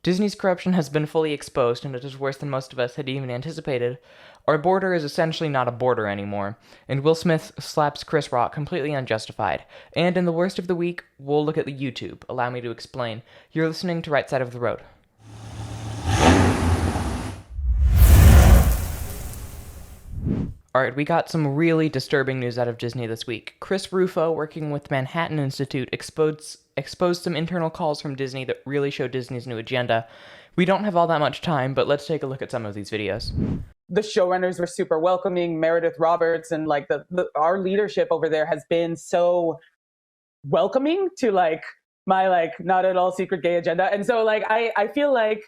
Disney's corruption has been fully exposed, and it is worse than most of us had even anticipated. Our border is essentially not a border anymore, and Will Smith slaps Chris Rock completely unjustified. And in the worst of the week, we'll look at the YouTube. Allow me to explain. You're listening to Right Side of the Road. Alright, we got some really disturbing news out of Disney this week. Chris Rufo, working with Manhattan Institute, exposed some internal calls from Disney that really show Disney's new agenda. We don't have all that much time, but let's take a look at some of these videos. The showrunners were super welcoming, Meredith Roberts, and like our leadership over there has been so welcoming to like my like not at all secret gay agenda. And so like I feel like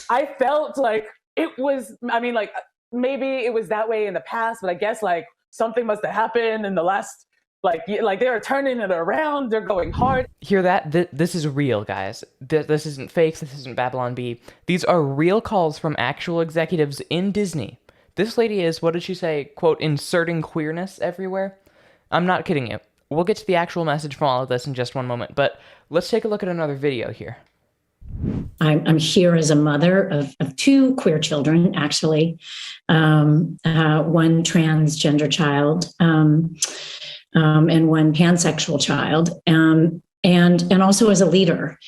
I felt like it was, I mean, like maybe it was that way in the past, but I guess like something must have happened in the last like they're turning it around. They're going hard. Hear that? This is real, guys. This isn't fakes. This isn't Babylon Bee. These are real calls from actual executives in Disney. This lady is, what did she say, quote, inserting queerness everywhere? I'm not kidding you. We'll get to the actual message from all of this in just one moment, but let's take a look at another video here. I'm here as a mother of two queer children, actually, one transgender child and one pansexual child, and also as a leader.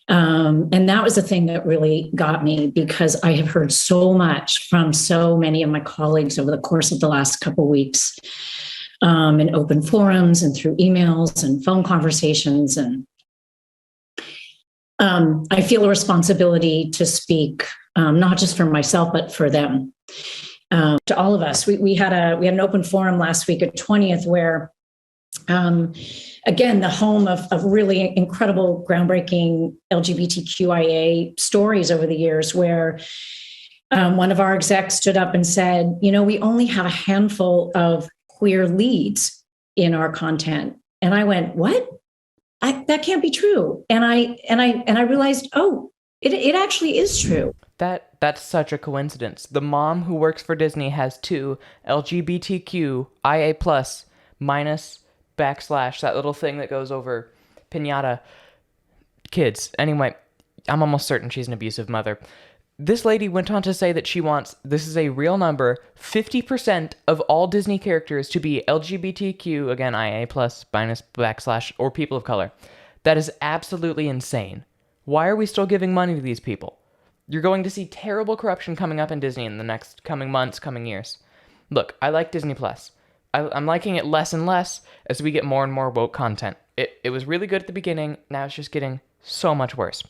And that was the thing that really got me, because I have heard so much from so many of my colleagues over the course of the last couple of weeks, in open forums and through emails and phone conversations. And I feel a responsibility to speak, not just for myself, but for them, to all of us. We had an open forum last week at 20th where, again, the home of really incredible, groundbreaking LGBTQIA stories over the years, where one of our execs stood up and said, you know, we only have a handful of queer leads in our content. And I went, what? That can't be true. And I realized, oh, it actually is true. That's such a coincidence. The mom who works for Disney has two LGBTQIA+ minus backslash, that little thing that goes over piñata, kids. Anyway, I'm almost certain she's an abusive mother. This lady went on to say that she wants, this is a real number, 50% of all Disney characters to be LGBTQ, again, IA+, minus backslash, or people of color. That is absolutely insane. Why are we still giving money to these people? You're going to see terrible corruption coming up in Disney in the next coming months, coming years. Look, I like Disney+. I'm liking it less and less as we get more and more woke content. It was really good at the beginning, now it's just getting so much worse.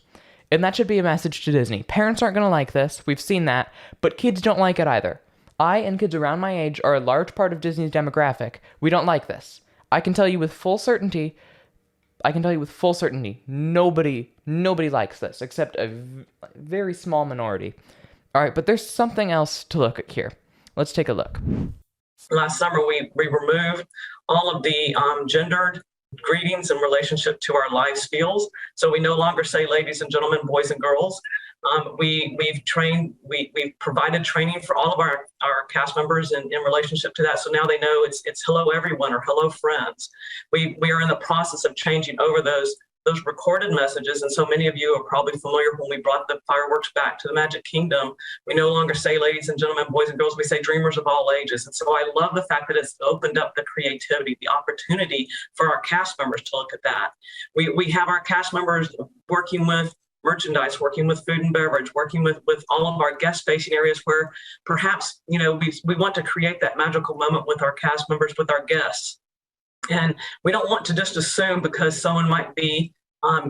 And that should be a message to Disney. Parents aren't going to like this, we've seen that, but kids don't like it either. I and kids around my age are a large part of Disney's demographic. We don't like this. I can tell you with full certainty, nobody likes this, except a very small minority. Alright, but there's something else to look at here. Let's take a look. Last summer, we removed all of the gendered greetings in relationship to our live spiels. So we no longer say ladies and gentlemen, boys and girls. We've provided training for all of our cast members in relationship to that. So now they know it's hello everyone or hello friends. We are in the process of changing over those recorded messages. And so many of you are probably familiar when we brought the fireworks back to the Magic Kingdom. We no longer say ladies and gentlemen, boys and girls, we say dreamers of all ages. And so I love the fact that it's opened up the creativity, the opportunity for our cast members to look at that. We have our cast members working with merchandise, working with food and beverage, working with all of our guest facing areas where perhaps, you know, we want to create that magical moment with our cast members, with our guests. And we don't want to just assume because someone might be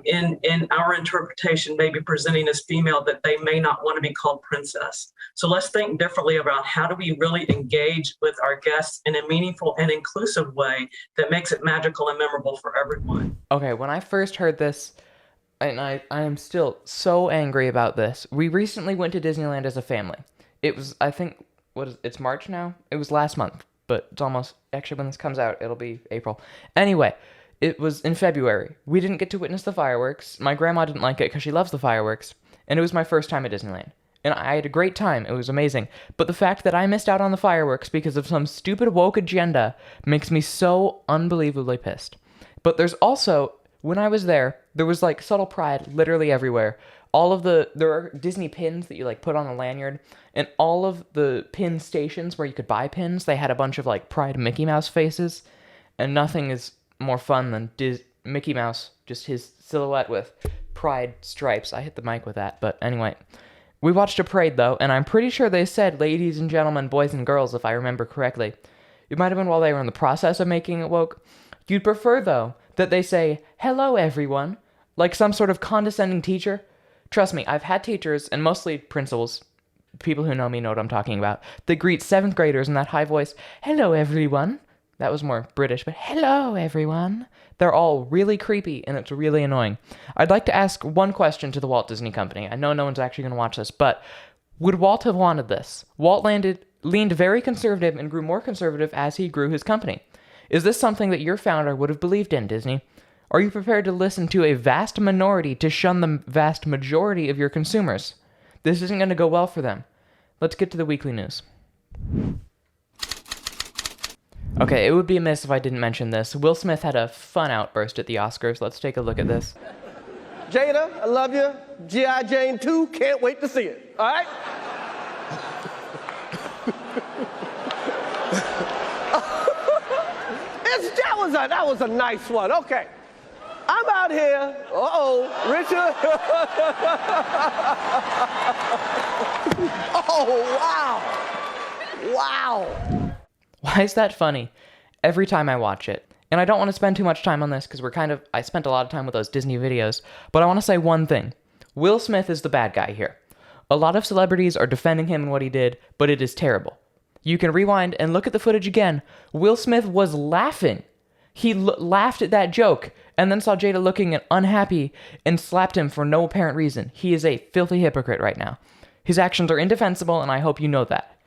in our interpretation, maybe presenting as female, that they may not want to be called princess. So let's think differently about how do we really engage with our guests in a meaningful and inclusive way that makes it magical and memorable for everyone. Okay, when I first heard this, and I am still so angry about this, we recently went to Disneyland as a family. It was, I think, it's March now? It was last month. But it's almost, actually when this comes out, it'll be April. Anyway, it was in February. We didn't get to witness the fireworks. My grandma didn't like it because she loves the fireworks. And it was my first time at Disneyland. And I had a great time. It was amazing. But the fact that I missed out on the fireworks because of some stupid woke agenda makes me so unbelievably pissed. But there's also, when I was there was like subtle pride literally everywhere. there are Disney pins that you like put on a lanyard, and all of the pin stations where you could buy pins, they had a bunch of like Pride Mickey Mouse faces, and nothing is more fun than Mickey Mouse, just his silhouette with Pride stripes. I hit the mic with that, but anyway. We watched a parade though, and I'm pretty sure they said ladies and gentlemen, boys and girls, if I remember correctly. It might have been while they were in the process of making it woke. You'd prefer, though, that they say, hello, everyone, like some sort of condescending teacher. Trust me, I've had teachers, and mostly principals, people who know me know what I'm talking about, that greet 7th graders in that high voice, hello, everyone. That was more British, but hello, everyone. They're all really creepy, and it's really annoying. I'd like to ask one question to the Walt Disney Company. I know no one's actually going to watch this, but would Walt have wanted this? Walt leaned very conservative and grew more conservative as he grew his company. Is this something that your founder would have believed in, Disney? Are you prepared to listen to a vast minority to shun the vast majority of your consumers? This isn't going to go well for them. Let's get to the weekly news. Okay, it would be amiss if I didn't mention this. Will Smith had a fun outburst at the Oscars. Let's take a look at this. Jada, I love you. G.I. Jane 2, can't wait to see it. All right? That was a nice one. Okay. I'm out here. Richard. Oh, wow. Why is that funny? Every time I watch it. And I don't want to spend too much time on this because I spent a lot of time with those Disney videos, but I want to say one thing. Will Smith is the bad guy here. A lot of celebrities are defending him and what he did, but it is terrible. You can rewind and look at the footage again. Will Smith was laughing. He laughed at that joke and then saw Jada looking unhappy and slapped him for no apparent reason. He is a filthy hypocrite right now. His actions are indefensible, and I hope you know that.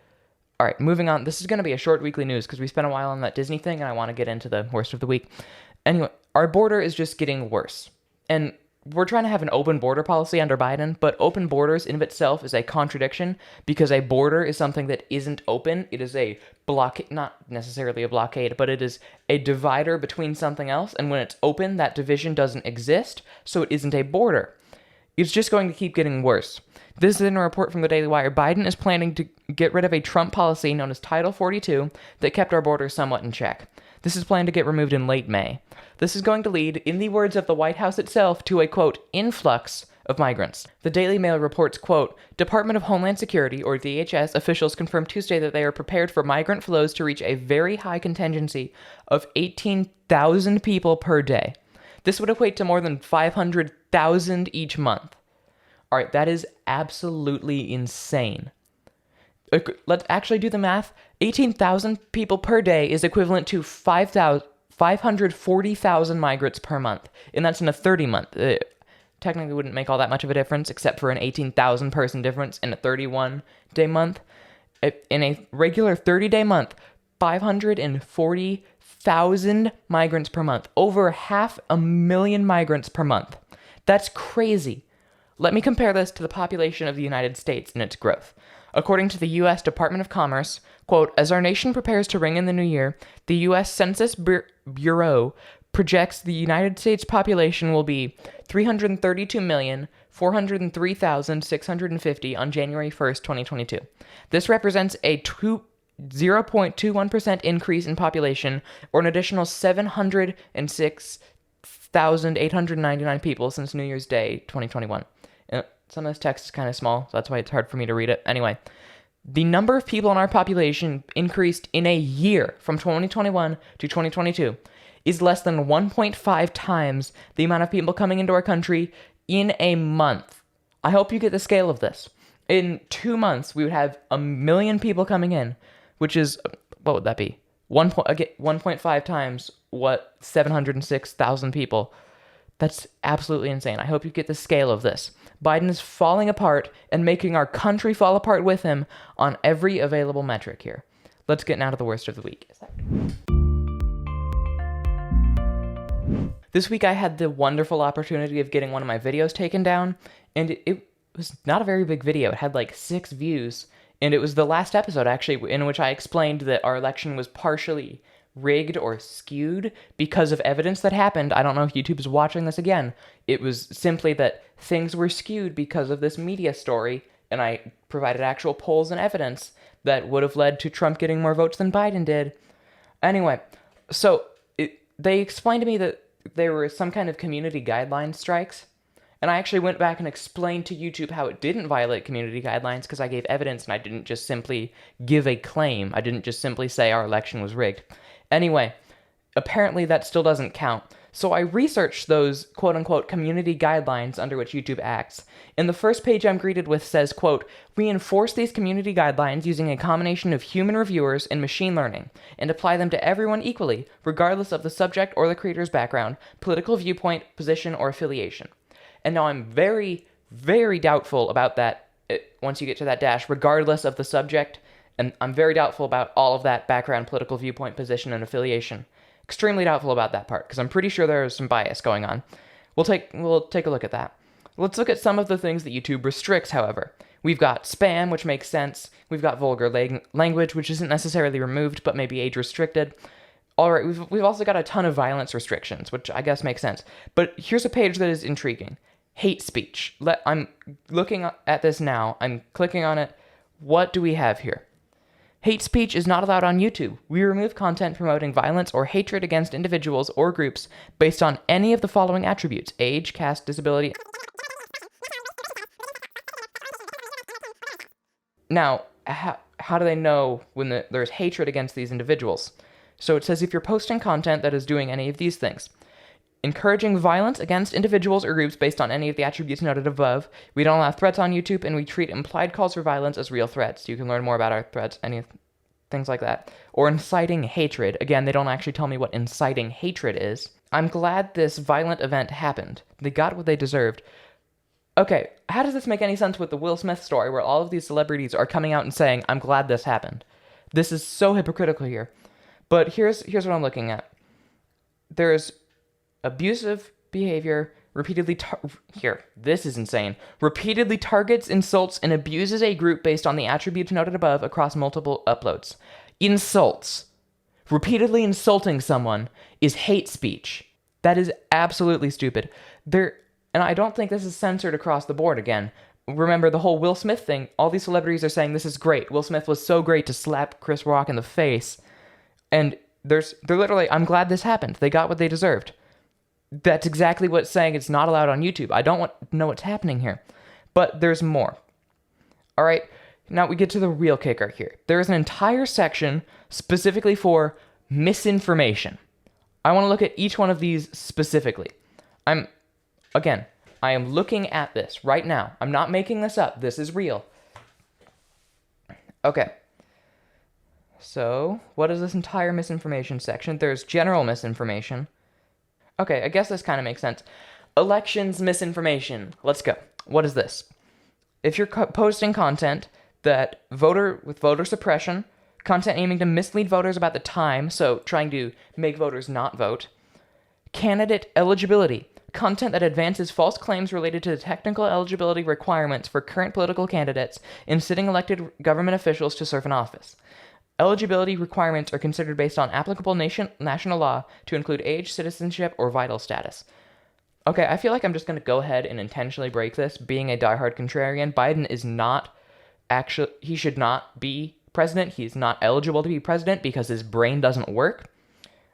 All right, moving on. This is going to be a short weekly news because we spent a while on that Disney thing, and I want to get into the worst of the week. Anyway, our border is just getting worse. And we're trying to have an open border policy under Biden, but open borders in of itself is a contradiction because a border is something that isn't open. It is a blockade, not necessarily a blockade, but it is a divider between something else. And when it's open, that division doesn't exist, so it isn't a border. It's just going to keep getting worse. This is in a report from the Daily Wire. Biden is planning to get rid of a Trump policy known as Title 42 that kept our border somewhat in check. This is planned to get removed in late May. This is going to lead, in the words of the White House itself, to a, quote, influx of migrants. The Daily Mail reports, quote, Department of Homeland Security, or DHS, officials confirmed Tuesday that they are prepared for migrant flows to reach a very high contingency of 18,000 people per day. This would equate to more than 500,000 each month. All right, that is absolutely insane. Let's actually do the math. 18,000 people per day is equivalent to 540,000 migrants per month. And that's in a 30-month. Technically wouldn't make all that much of a difference, except for an 18,000 person difference in a 31-day month. In a regular 30-day month, 540,000 migrants per month. Over 500,000 migrants per month. That's crazy. Let me compare this to the population of the United States and its growth. According to the U.S. Department of Commerce, quote, as our nation prepares to ring in the new year, the U.S. Census Bureau projects the United States population will be 332,403,650 on January 1st, 2022. This represents a 0.21% increase in population, or an additional 706,899 people since New Year's Day, 2021. Some of this text is kind of small, so that's why it's hard for me to read it. Anyway, the number of people in our population increased in a year from 2021 to 2022 is less than 1.5 times the amount of people coming into our country in a month. I hope you get the scale of this. In 2 months, we would have 1 million people coming in, which is, what would that be? 1.5 times what 706,000 people. That's absolutely insane. I hope you get the scale of this. Biden is falling apart and making our country fall apart with him on every available metric here. Let's get now to the worst of the week. This week I had the wonderful opportunity of getting one of my videos taken down, and it was not a very big video. It had like 6 views, and it was the last episode actually in which I explained that our election was partially rigged or skewed because of evidence that happened. I don't know if YouTube is watching this again. It was simply that things were skewed because of this media story, and I provided actual polls and evidence that would have led to Trump getting more votes than Biden did. Anyway, so they explained to me that there were some kind of community guideline strikes, and I actually went back and explained to YouTube how it didn't violate community guidelines because I gave evidence and I didn't just simply give a claim. I didn't just simply say our election was rigged. Anyway, apparently that still doesn't count. So I researched those quote-unquote community guidelines under which YouTube acts. And the first page I'm greeted with says, quote, "We enforce these community guidelines using a combination of human reviewers and machine learning, and apply them to everyone equally, regardless of the subject or the creator's background, political viewpoint, position, or affiliation." And now I'm very, very doubtful about that once you get to that dash, regardless of the subject. And I'm very doubtful about all of that background, political viewpoint, position, and affiliation. Extremely doubtful about that part, because I'm pretty sure there is some bias going on. We'll take a look at that. Let's look at some of the things that YouTube restricts, however. We've got spam, which makes sense. We've got vulgar language, which isn't necessarily removed, but may be age restricted. All right, we've also got a ton of violence restrictions, which I guess makes sense. But here's a page that is intriguing. Hate speech. I'm looking at this now. I'm clicking on it. What do we have here? Hate speech is not allowed on YouTube. We remove content promoting violence or hatred against individuals or groups based on any of the following attributes: age, caste, disability. Now, how do they know when there's hatred against these individuals? So it says if you're posting content that is doing any of these things: encouraging violence against individuals or groups based on any of the attributes noted above. We don't allow threats on YouTube, and we treat implied calls for violence as real threats. You can learn more about our threats, things like that. Or inciting hatred. Again, they don't actually tell me what inciting hatred is. I'm glad this violent event happened. They got what they deserved. Okay, how does this make any sense with the Will Smith story where all of these celebrities are coming out and saying, "I'm glad this happened"? This is so hypocritical here. But here's what I'm looking at. There's abusive behavior, this is insane. Repeatedly targets, insults, and abuses a group based on the attributes noted above across multiple uploads. Insults. Repeatedly insulting someone is hate speech. That is absolutely stupid. And I don't think this is censored across the board again. Remember the whole Will Smith thing. All these celebrities are saying this is great. Will Smith was so great to slap Chris Rock in the face. And they're literally, I'm glad this happened. They got what they deserved. That's exactly what's saying it's not allowed on YouTube. I don't know what's happening here. But there's more. All right, now we get to the real kicker here. There is an entire section specifically for misinformation. I want to look at each one of these specifically. I am looking at this right now. I'm not making this up. This is real. Okay. So, what is this entire misinformation section? There's general misinformation. Okay, I guess this kind of makes sense. Elections misinformation. Let's go. What is this? If you're posting content that with voter suppression, content aiming to mislead voters about the time, so trying to make voters not vote, candidate eligibility, content that advances false claims related to the technical eligibility requirements for current political candidates and sitting elected government officials to serve in office. Eligibility requirements are considered based on applicable national law to include age, citizenship, or vital status. Okay, I feel like I'm just going to go ahead and intentionally break this. Being a diehard contrarian, Biden is not he should not be president. He's not eligible to be president because his brain doesn't work.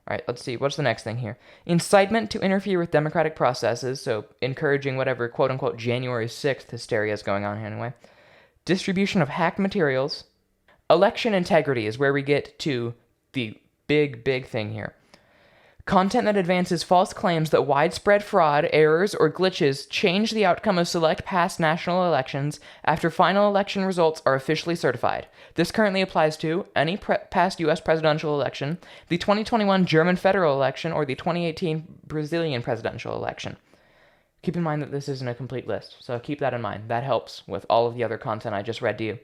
All right, let's see. What's the next thing here? Incitement to interfere with democratic processes, so encouraging whatever quote-unquote January 6th hysteria is going on here anyway. Distribution of hacked materials. Election integrity is where we get to the big thing here. Content that advances false claims that widespread fraud, errors, or glitches change the outcome of select past national elections after final election results are officially certified. This currently applies to any past U.S. presidential election, the 2021 German federal election, or the 2018 Brazilian presidential election. Keep in mind that this isn't a complete list, so keep that in mind. That helps with all of the other content I just read to you.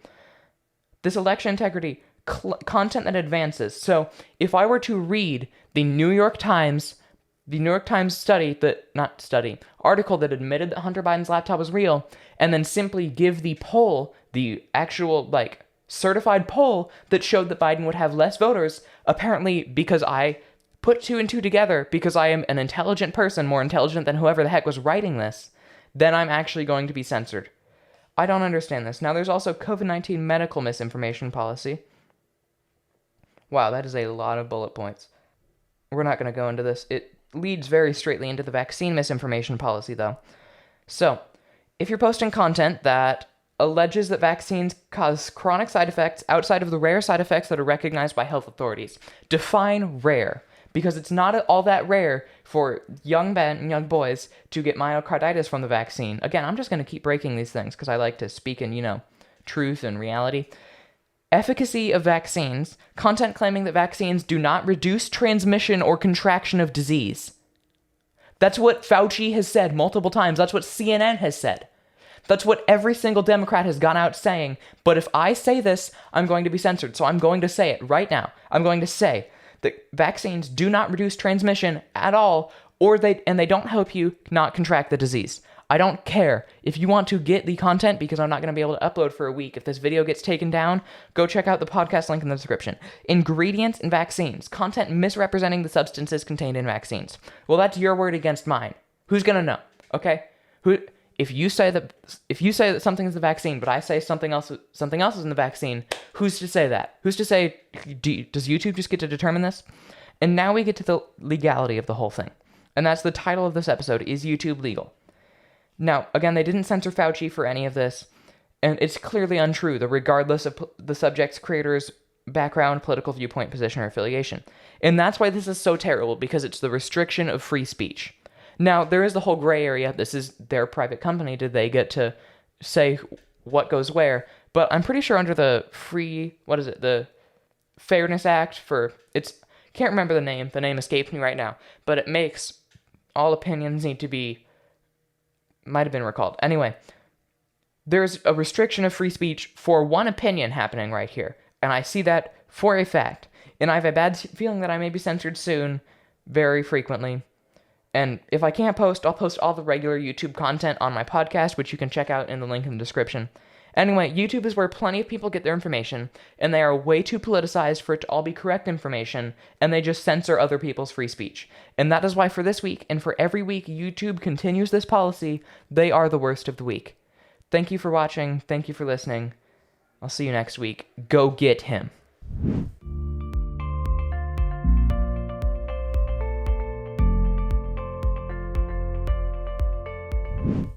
This election integrity, content that advances. So if I were to read the New York Times article that admitted that Hunter Biden's laptop was real, and then simply give the poll, the actual, certified poll that showed that Biden would have less voters, apparently because I put 2 and 2 together, because I am an intelligent person, more intelligent than whoever the heck was writing this, then I'm actually going to be censored. I don't understand this. Now, there's also COVID-19 medical misinformation policy. Wow, that is a lot of bullet points. We're not going to go into this. It leads very straightly into the vaccine misinformation policy, though. So, if you're posting content that alleges that vaccines cause chronic side effects outside of the rare side effects that are recognized by health authorities, define rare, because it's not all that rare for young men and young boys to get myocarditis from the vaccine. Again, I'm just going to keep breaking these things because I like to speak in, truth and reality. Efficacy of vaccines, content claiming that vaccines do not reduce transmission or contraction of disease. That's what Fauci has said multiple times. That's what CNN has said. That's what every single Democrat has gone out saying. But if I say this, I'm going to be censored. So I'm going to say it right now. I'm going to say that vaccines do not reduce transmission at all, and they don't help you not contract the disease. I don't care. If you want to get the content, because I'm not going to be able to upload for a week, if this video gets taken down, go check out the podcast link in the description. Ingredients in vaccines. Content misrepresenting the substances contained in vaccines. Well, that's your word against mine. Who's going to know? Okay? If you say that something is the vaccine, but I say something else is in the vaccine, who's to say that? Who's to say, does YouTube just get to determine this? And now we get to the legality of the whole thing. And that's the title of this episode, Is YouTube Legal? Now, again, they didn't censor Fauci for any of this, and it's clearly untrue, regardless of the subject's creator's background, political viewpoint, position, or affiliation. And that's why this is so terrible, because it's the restriction of free speech. Now, there is the whole gray area. This is their private company. Did they get to say what goes where? But I'm pretty sure under the the Fairness Act can't remember the name. The name escapes me right now. But it makes all opinions need to be, might have been recalled. Anyway, there's a restriction of free speech for one opinion happening right here. And I see that for a fact. And I have a bad feeling that I may be censored soon, very frequently. And if I can't post, I'll post all the regular YouTube content on my podcast, which you can check out in the link in the description. Anyway, YouTube is where plenty of people get their information, and they are way too politicized for it to all be correct information, and they just censor other people's free speech. And that is why for this week, and for every week YouTube continues this policy, they are the worst of the week. Thank you for watching. Thank you for listening. I'll see you next week. Go get him.